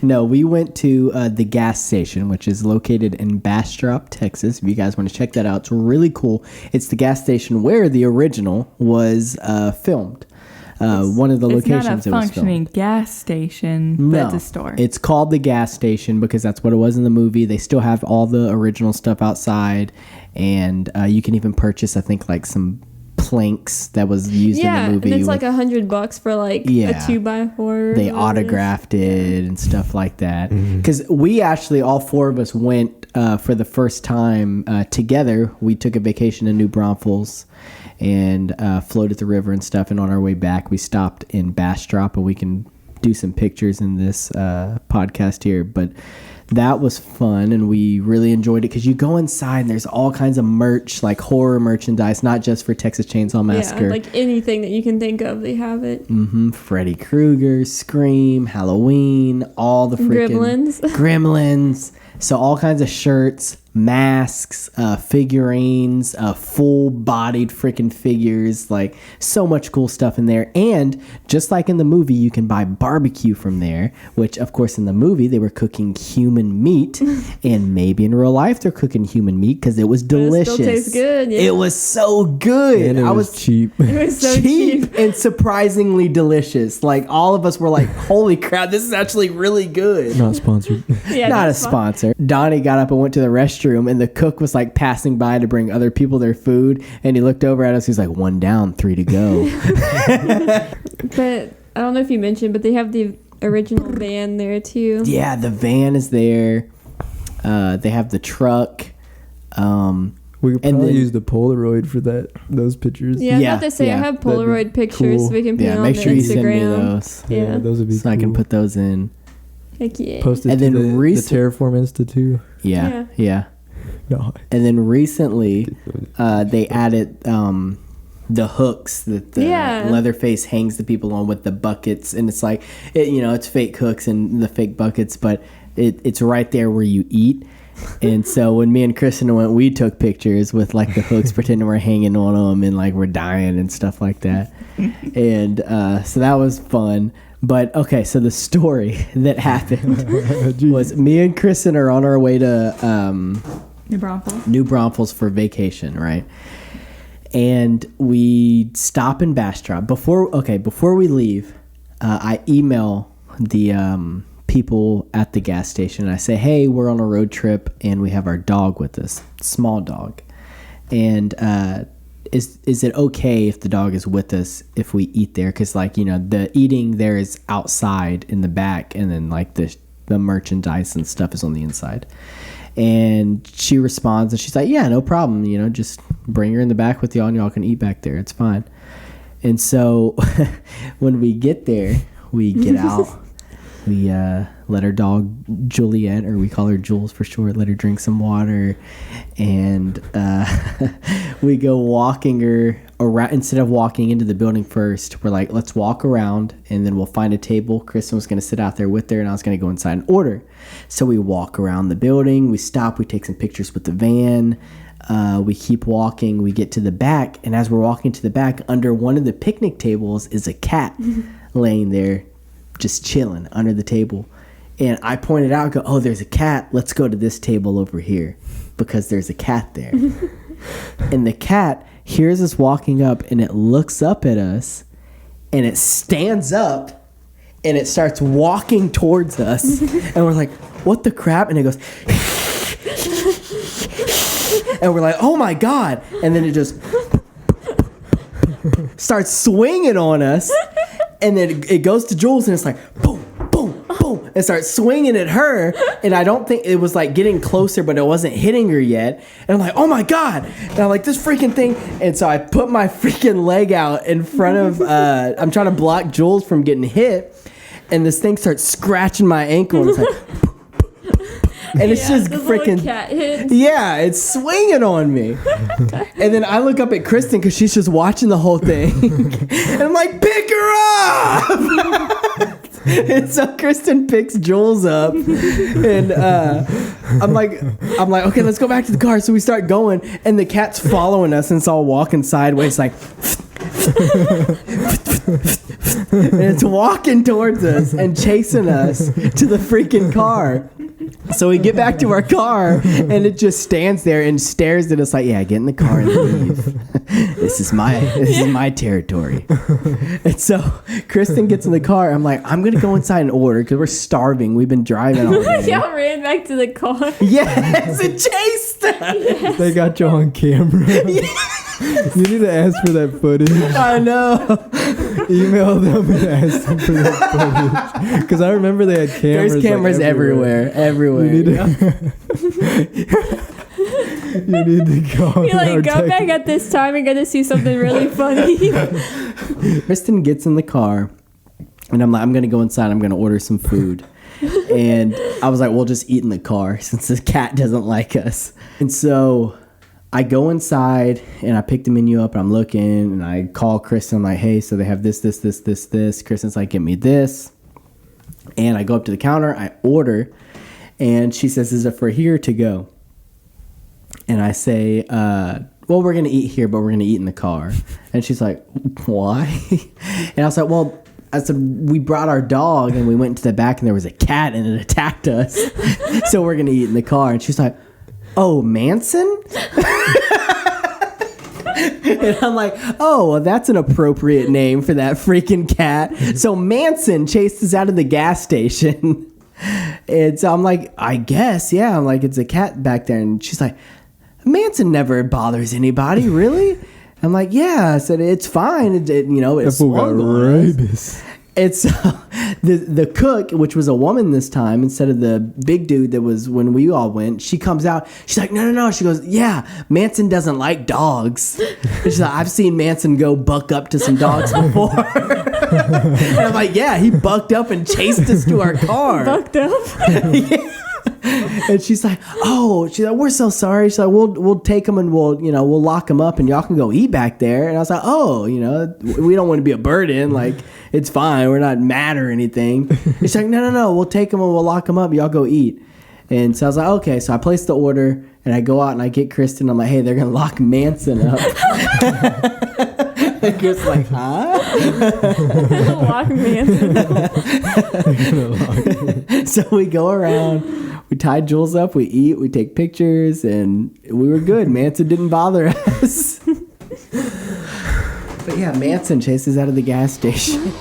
No, we went to the gas station, which is located in Bastrop, Texas. If you guys want to check that out, it's really cool. It's the gas station where the original was filmed. One of the locations it's not a functioning gas station, but it's a store. It's called the gas station because that's what it was in the movie. They still have all the original stuff outside, and you can even purchase, I think, like some planks that was used in the movie. And it's like $100 for like a 2x4. They autographed it and stuff like that. Because we actually, all four of us went for the first time together. We took a vacation in New Braunfels and floated the river and stuff. And on our way back, we stopped in Bastrop, and we can do some pictures in this podcast here. But that was fun, and we really enjoyed it because you go inside and there's all kinds of merch, like horror merchandise, not just for Texas Chainsaw Massacre. Yeah, like anything that you can think of, they have it. Freddy Krueger, Scream, Halloween, all the freaking Gremlins. So all kinds of shirts, masks, figurines, full-bodied freaking figures, like so much cool stuff in there. And just like in the movie, you can buy barbecue from there, which of course in the movie they were cooking human meat, and maybe in real life they're cooking human meat because it was delicious. It still tastes good. Yeah. It was so good. And it was cheap. It was so cheap and surprisingly delicious. Like all of us were like, "Holy crap, this is actually really good." Not sponsored. Yeah, not a sponsor. Donnie got up and went to the restroom, and the cook was like passing by to bring other people their food, and he looked over at us. He's like, 1 down, 3 to go. But I don't know if you mentioned, but they have the original van there too. Yeah, the van is there. They have the truck. We could probably use the Polaroid for those pictures. Yeah, I was about to say I have Polaroid pictures so we can put on make sure the you Instagram. send me those. Yeah, those would be so cool. I can put those in. Heck yeah. Post it and to then the Terrorform Institute. Yeah. No. And then recently, they added the hooks that the Leatherface hangs the people on with the buckets, and it's like it's fake hooks and the fake buckets, but it's right there where you eat. And so when me and Kristin went, we took pictures with like the hooks, pretending we're hanging on them and like we're dying and stuff like that. And so that was fun. But okay, so the story that happened was me and Kristin are on our way to New Braunfels for vacation, right? And we stop in Bastrop. Before we leave, I email the people at the gas station, and I say, hey, we're on a road trip and we have our dog with us, small dog, and is it okay if the dog is with us if we eat there? Because the eating there is outside in the back, and then like the merchandise and stuff is on the inside. And she responds and she's like, yeah, no problem, just bring her in the back with y'all and y'all can eat back there, it's fine. And so when we get there, we get out. We let our dog Juliet, or we call her Jules for short, let her drink some water, and we go walking her around. Instead of walking into the building first, we're like, let's walk around, and then we'll find a table. Kristin was going to sit out there with her, and I was going to go inside and order. So we walk around the building, we stop, we take some pictures with the van, we keep walking, we get to the back, and as we're walking to the back, under one of the picnic tables is a cat laying there, just chilling under the table. And I pointed out, go, oh, there's a cat. Let's go to this table over here because there's a cat there. And the cat hears us walking up, and it looks up at us, and it stands up, and it starts walking towards us. And we're like, what the crap? And it goes, and we're like, oh my God. And then it just starts swinging on us. And then it goes to Jules, and it's like, boom, boom, boom, and starts swinging at her. And I don't think it was like getting closer, but it wasn't hitting her yet. And I'm like, oh my God. And I'm like, this freaking thing. And so I put my freaking leg out in front of, I'm trying to block Jules from getting hit. And this thing starts scratching my ankle, and it's like, and it's just freaking cat hits. Yeah, it's swinging on me. And then I look up at Kristin because she's just watching the whole thing. And I'm like, pick her up. And so Kristin picks Jules up, and I'm like, okay, let's go back to the car. So we start going, and the cat's following us, and it's all walking sideways, like. and it's walking towards us and chasing us to the freaking car. So we get back to our car, and it just stands there and stares at us like, yeah, get in the car and leave. This is my territory. And so Kristin gets in the car. I'm like, I'm going to go inside and order because we're starving. We've been driving all day. Y'all ran back to the car. Yes, it chased us. Yes. They got you on camera. You need to ask for that footage. I know. Email them and ask them for that footage. Because I remember they had cameras. There's cameras like, everywhere. You need to go. You're like, go back at this time and get to see something really funny. Kristin gets in the car, and I'm like, I'm going to go inside. I'm going to order some food. And I was like, we'll just eat in the car since the cat doesn't like us. And so I go inside and I pick the menu up and I'm looking and I call Kristin. I'm like, hey, so they have this. Kristin's like, get me this. And I go up to the counter, I order, and she says, is it for here or to go? And I say, well, we're going to eat here, but we're going to eat in the car. And she's like, why? And I was like, well, I said, we brought our dog and we went to the back and there was a cat and it attacked us. So we're going to eat in the car. And she's like, oh, Manson? And I'm like, oh, well, that's an appropriate name for that freaking cat. So Manson chased us out of the gas station. And so I'm like, I guess, yeah. I'm like, it's a cat back there. And she's like, Manson never bothers anybody, really? I'm like, yeah. I said, it's fine. It swung on us. It's the cook, which was a woman this time, instead of the big dude that was when we all went. She comes out. She's like, no. She goes, yeah, Manson doesn't like dogs. And she's like, I've seen Manson go buck up to some dogs before. And I'm like, yeah, he bucked up and chased us to our car. Bucked up? Yeah. And she's like, we're so sorry. She's like, we'll take him and we'll lock him up and y'all can go eat back there. And I was like, we don't want to be a burden. Like, it's fine. We're not mad or anything. And she's like, no. We'll take him and we'll lock him up. Y'all go eat. And so I was like, okay. So I placed the order and I go out and I get Kristin. I'm like, hey, they're going to lock Manson up. And Chris like, huh? Lock Manson up. So we go around. We tied Jules up, we eat, we take pictures, and we were good. Manson didn't bother us. But yeah, Manson chases out of the gas station.